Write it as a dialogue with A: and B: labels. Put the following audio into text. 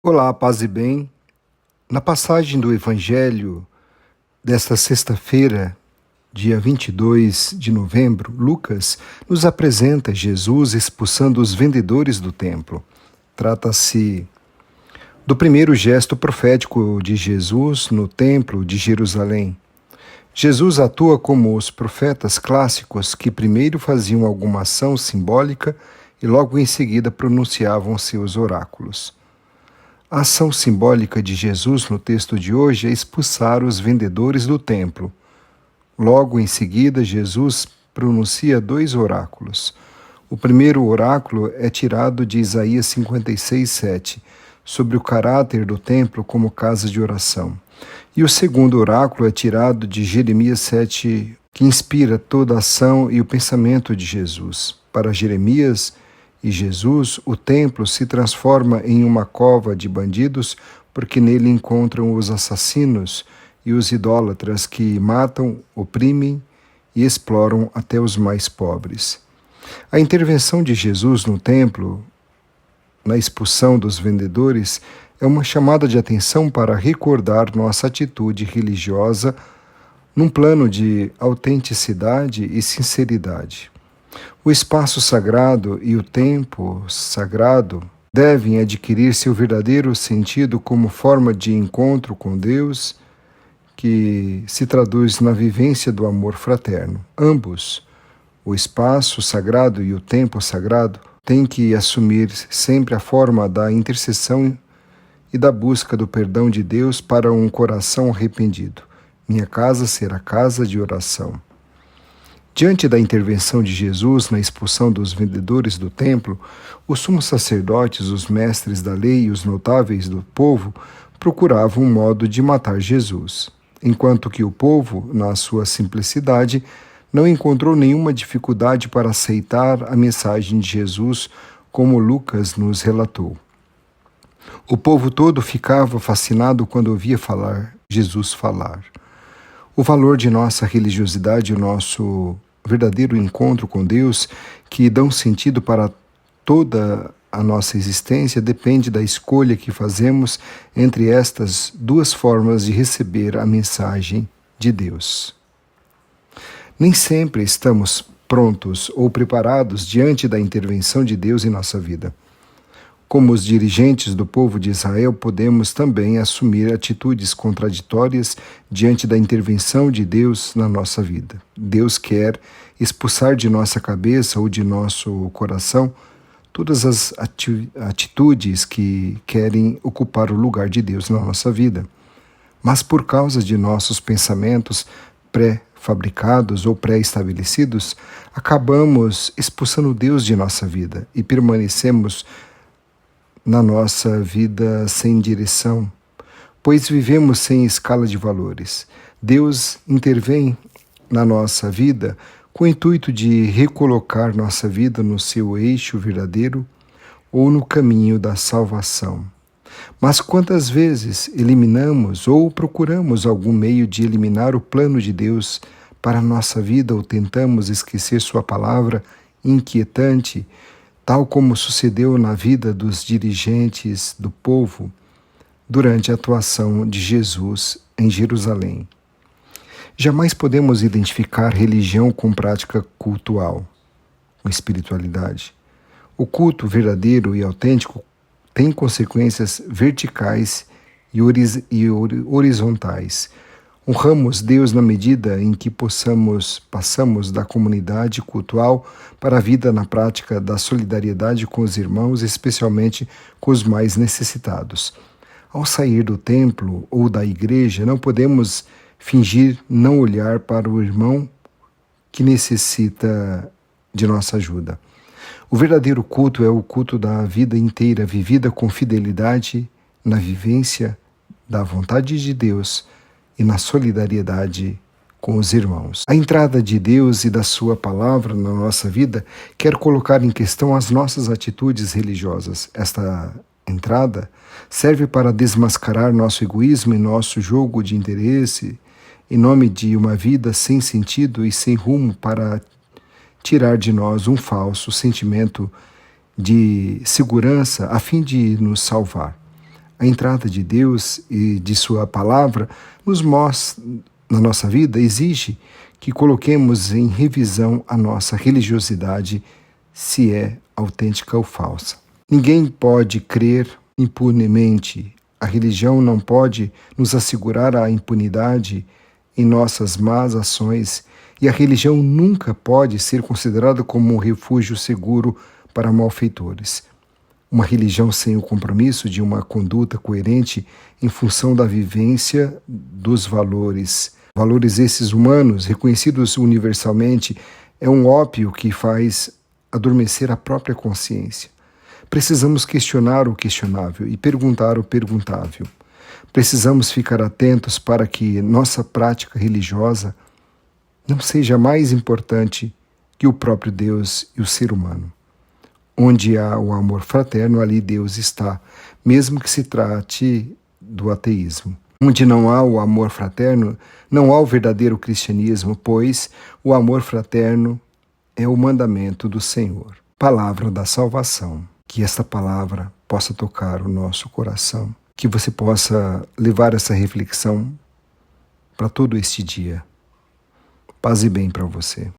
A: Olá, paz e bem. Na passagem do Evangelho desta sexta-feira, dia 22 de novembro, Lucas nos apresenta Jesus expulsando os vendedores do templo. Trata-se do primeiro gesto profético de Jesus no templo de Jerusalém. Jesus atua como os profetas clássicos que primeiro faziam alguma ação simbólica e logo em seguida pronunciavam seus oráculos. A ação simbólica de Jesus no texto de hoje é expulsar os vendedores do templo. Logo em seguida, Jesus pronuncia dois oráculos. O primeiro oráculo é tirado de Isaías 56:7, sobre o caráter do templo como casa de oração. E o segundo oráculo é tirado de Jeremias 7, que inspira toda a ação e o pensamento de Jesus. Para Jeremias e Jesus, o templo se transforma em uma cova de bandidos, porque nele encontram os assassinos e os idólatras que matam, oprimem e exploram até os mais pobres. A intervenção de Jesus no templo, na expulsão dos vendedores, é uma chamada de atenção para recordar nossa atitude religiosa num plano de autenticidade e sinceridade. O espaço sagrado e o tempo sagrado devem adquirir seu verdadeiro sentido como forma de encontro com Deus, que se traduz na vivência do amor fraterno. Ambos, o espaço sagrado e o tempo sagrado, têm que assumir sempre a forma da intercessão e da busca do perdão de Deus para um coração arrependido. Minha casa será casa de oração. Diante da intervenção de Jesus na expulsão dos vendedores do templo, os sumos sacerdotes, os mestres da lei e os notáveis do povo procuravam um modo de matar Jesus, enquanto que o povo, na sua simplicidade, não encontrou nenhuma dificuldade para aceitar a mensagem de Jesus, como Lucas nos relatou. O povo todo ficava fascinado quando ouvia Jesus falar. O valor de nossa religiosidade e o nosso verdadeiro encontro com Deus, que dão sentido para toda a nossa existência, depende da escolha que fazemos entre estas duas formas de receber a mensagem de Deus. Nem sempre estamos prontos ou preparados diante da intervenção de Deus em nossa vida. Como os dirigentes do povo de Israel, podemos também assumir atitudes contraditórias diante da intervenção de Deus na nossa vida. Deus quer expulsar de nossa cabeça ou de nosso coração todas as atitudes que querem ocupar o lugar de Deus na nossa vida. Mas por causa de nossos pensamentos pré-fabricados ou pré-estabelecidos, acabamos expulsando Deus de nossa vida e permanecemos na nossa vida sem direção, pois vivemos sem escala de valores. Deus intervém na nossa vida com o intuito de recolocar nossa vida no seu eixo verdadeiro ou no caminho da salvação. Mas quantas vezes eliminamos ou procuramos algum meio de eliminar o plano de Deus para a nossa vida ou tentamos esquecer sua palavra inquietante, tal como sucedeu na vida dos dirigentes do povo durante a atuação de Jesus em Jerusalém. Jamais podemos identificar religião com prática cultual, com espiritualidade. O culto verdadeiro e autêntico tem consequências verticais e horizontais. Honramos Deus na medida em que passamos da comunidade cultual para a vida na prática da solidariedade com os irmãos, especialmente com os mais necessitados. Ao sair do templo ou da igreja, não podemos fingir não olhar para o irmão que necessita de nossa ajuda. O verdadeiro culto é o culto da vida inteira, vivida com fidelidade na vivência da vontade de Deus e na solidariedade com os irmãos. A entrada de Deus e da sua palavra na nossa vida quer colocar em questão as nossas atitudes religiosas. Esta entrada serve para desmascarar nosso egoísmo e nosso jogo de interesse em nome de uma vida sem sentido e sem rumo, para tirar de nós um falso sentimento de segurança a fim de nos salvar. A entrada de Deus e de Sua palavra nos mostra, na nossa vida, exige que coloquemos em revisão a nossa religiosidade, se é autêntica ou falsa. Ninguém pode crer impunemente. A religião não pode nos assegurar a impunidade em nossas más ações, e a religião nunca pode ser considerada como um refúgio seguro para malfeitores. Uma religião sem o compromisso de uma conduta coerente em função da vivência dos valores esses humanos, reconhecidos universalmente, é um ópio que faz adormecer a própria consciência. Precisamos questionar o questionável e perguntar o perguntável. Precisamos ficar atentos para que nossa prática religiosa não seja mais importante que o próprio Deus e o ser humano. Onde há o amor fraterno, ali Deus está, mesmo que se trate do ateísmo. Onde não há o amor fraterno, não há o verdadeiro cristianismo, pois o amor fraterno é o mandamento do Senhor. Palavra da salvação. Que esta palavra possa tocar o nosso coração, que você possa levar essa reflexão para todo este dia. Paz e bem para você.